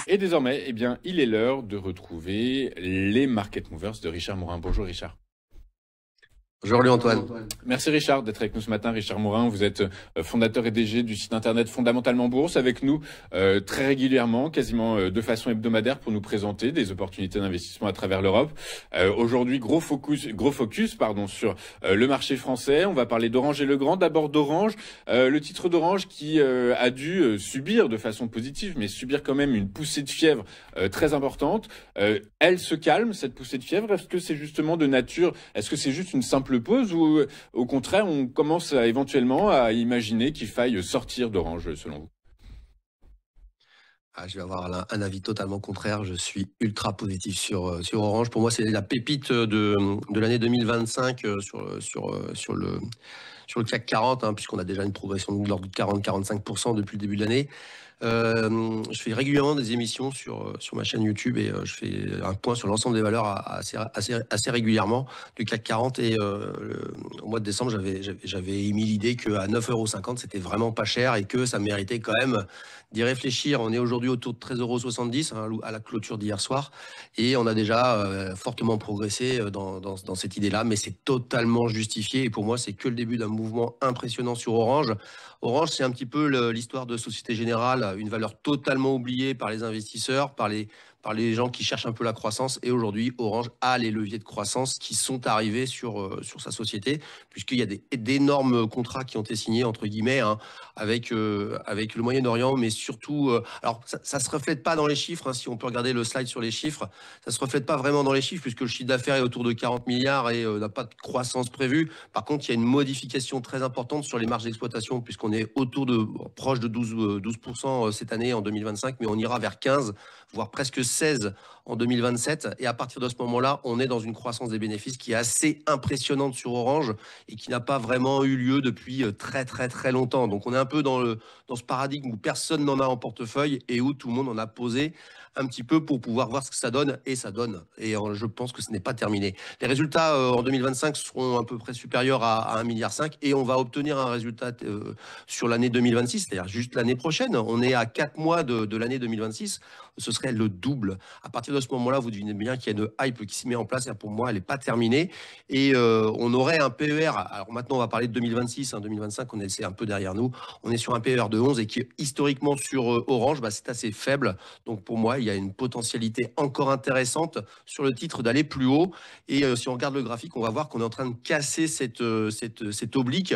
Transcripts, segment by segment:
Et désormais, eh bien, il est l'heure de retrouver les Market Movers de Richard Morin. Bonjour Richard. Bonjour Antoine. Merci Richard d'être avec nous ce matin. Richard Morin, vous êtes fondateur et DG du site internet Fondamentalement Bourse, avec nous très régulièrement, quasiment de façon hebdomadaire, pour nous présenter des opportunités d'investissement à travers l'Europe. Aujourd'hui, gros focus sur le marché français. On va parler d'Orange et Legrand. D'abord d'Orange, le titre d'Orange qui a dû subir de façon positive, mais subir quand même une poussée de fièvre très importante. Elle se calme, cette poussée de fièvre. Est-ce que c'est justement de nature, est-ce que c'est juste une simple pause ou au contraire on commence éventuellement à imaginer qu'il faille sortir d'Orange selon vous? Je vais avoir un avis totalement contraire. Je suis ultra positif sur Orange. Pour moi, c'est la pépite de l'année 2025 sur le CAC 40, puisqu'on a déjà une progression de l'ordre de 40-45% depuis le début de l'année. Je fais régulièrement des émissions sur ma chaîne YouTube et je fais un point sur l'ensemble des valeurs assez régulièrement du CAC 40. Et au mois de décembre, j'avais émis l'idée qu'à 9,50 € c'était vraiment pas cher et que ça méritait quand même d'y réfléchir. On est aujourd'hui autour de 13,70 € à la clôture d'hier soir et on a déjà fortement progressé dans cette idée-là, mais c'est totalement justifié et pour moi, c'est que le début d'un mouvement impressionnant sur Orange. Orange, c'est un petit peu l'histoire de Société Générale, une valeur totalement oubliée par les investisseurs, par les gens qui cherchent un peu la croissance. Et aujourd'hui, Orange a les leviers de croissance qui sont arrivés sur sa société, puisqu'il y a d'énormes contrats qui ont été signés, entre guillemets, avec le Moyen-Orient, mais surtout... alors, ça ne se reflète pas dans les chiffres, si on peut regarder le slide sur les chiffres. Ça ne se reflète pas vraiment dans les chiffres, puisque le chiffre d'affaires est autour de 40 milliards et n'a pas de croissance prévue. Par contre, il y a une modification très importante sur les marges d'exploitation, puisqu'on est proche de 12% cette année en 2025, mais on ira vers 15, voire presque 16 en 2027. Et à partir de ce moment-là, on est dans une croissance des bénéfices qui est assez impressionnante sur Orange et qui n'a pas vraiment eu lieu depuis très très très longtemps. Donc on est un peu dans ce paradigme où personne n'en a en portefeuille et où tout le monde en a posé un petit peu pour pouvoir voir ce que ça donne, et ça donne. Et je pense que ce n'est pas terminé. Les résultats en 2025 seront à peu près supérieurs à 1,5 milliard et on va obtenir un résultat sur l'année 2026, c'est-à-dire juste l'année prochaine. On est à 4 mois de l'année 2026. Ce serait le double. À partir de ce moment-là, vous devinez bien qu'il y a une hype qui se met en place. Et pour moi, elle n'est pas terminée. Et on aurait un PER. Alors maintenant, on va parler de 2026. 2025, c'est un peu derrière nous. On est sur un PER de 11 et qui, historiquement, sur Orange, c'est assez faible. Donc pour moi, il y a une potentialité encore intéressante sur le titre d'aller plus haut. Et si on regarde le graphique, on va voir qu'on est en train de casser cette oblique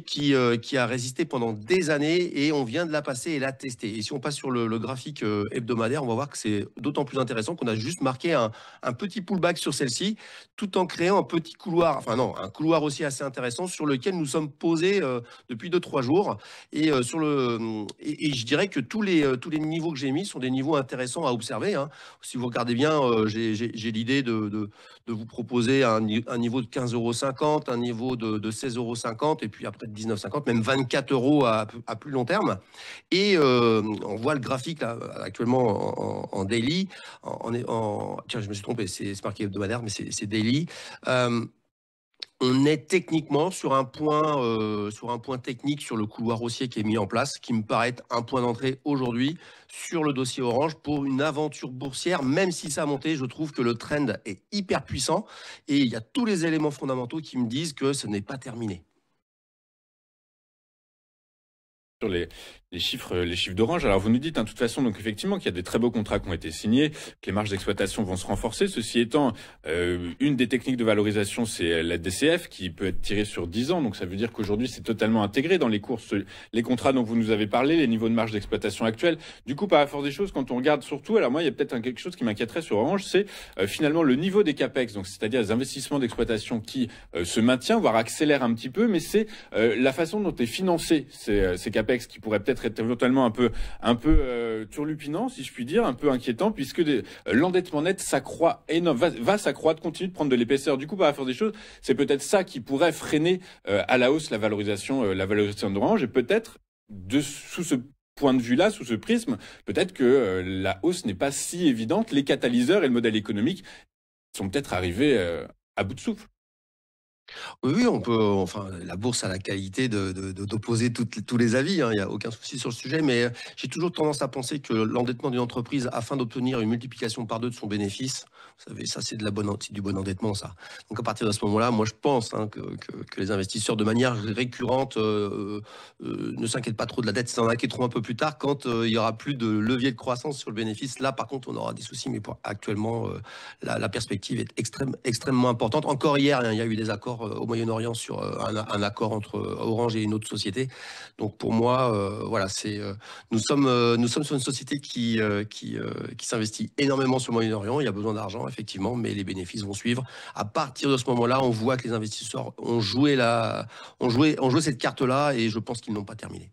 qui a résisté pendant des années et on vient de la passer et la tester. Et si on passe sur le graphique hebdomadaire, on va voir que c'est d'autant plus intéressant qu'on a juste marqué un petit pullback sur celle-ci, tout en créant un petit couloir, un couloir aussi assez intéressant sur lequel nous sommes posés depuis 2-3 jours. Et je dirais que tous les niveaux que j'ai mis sont des niveaux intéressants à observer. Si vous regardez bien, j'ai l'idée de vous proposer un niveau de 15,50 €, un niveau de 16,50 € et puis après de 19,50 €, même 24 € à plus long terme. Et on voit le graphique là, actuellement en daily. Tiens, je me suis trompé, c'est marqué hebdomadaire, mais c'est daily. On est techniquement sur un point technique sur le couloir haussier qui est mis en place, qui me paraît être un point d'entrée aujourd'hui sur le dossier Orange pour une aventure boursière. Même si ça a monté, je trouve que le trend est hyper puissant et il y a tous les éléments fondamentaux qui me disent que ce n'est pas terminé. Sur les chiffres d'Orange. Alors vous nous dites de toute façon donc effectivement qu'il y a des très beaux contrats qui ont été signés, que les marges d'exploitation vont se renforcer. Ceci étant, une des techniques de valorisation, c'est la DCF qui peut être tirée sur 10 ans. Donc ça veut dire qu'aujourd'hui c'est totalement intégré dans les courses, les contrats dont vous nous avez parlé, les niveaux de marge d'exploitation actuels. Du coup, par la force des choses, quand on regarde surtout, alors moi il y a peut-être quelque chose qui m'inquiéterait sur Orange, c'est finalement le niveau des capex, donc c'est-à-dire les investissements d'exploitation qui se maintient, voire accélère un petit peu, mais c'est la façon dont est financé ces capex qui pourrait peut-être être éventuellement un peu turlupinant, si je puis dire, un peu inquiétant, puisque l'endettement net s'accroît va s'accroître, continue de prendre de l'épaisseur. Du coup, par la force des choses, c'est peut-être ça qui pourrait freiner à la hausse la valorisation d'Orange, et peut-être sous ce point de vue-là, sous ce prisme, peut-être que la hausse n'est pas si évidente. Les catalyseurs et le modèle économique sont peut-être arrivés à bout de souffle. Oui, oui, on peut, enfin, la bourse a la qualité d'opposer tous les avis, hein, il n'y a aucun souci sur le sujet, mais j'ai toujours tendance à penser que l'endettement d'une entreprise afin d'obtenir une multiplication par deux de son bénéfice, vous savez, ça c'est du bon endettement, ça. Donc à partir de ce moment-là, moi je pense, hein, que les investisseurs de manière récurrente ne s'inquiètent pas trop de la dette, s'en inquiéteront un peu plus tard quand il y aura plus de levier de croissance sur le bénéfice. Là par contre on aura des soucis, mais actuellement la perspective est extrêmement importante. Encore hier, hein, il y a eu des accords au Moyen-Orient sur un accord entre Orange et une autre société. Donc pour moi, voilà, nous sommes sur une société qui s'investit énormément sur le Moyen-Orient. Il y a besoin d'argent, effectivement, mais les bénéfices vont suivre. À partir de ce moment-là, on voit que les investisseurs ont joué cette carte-là et je pense qu'ils n'ont pas terminé.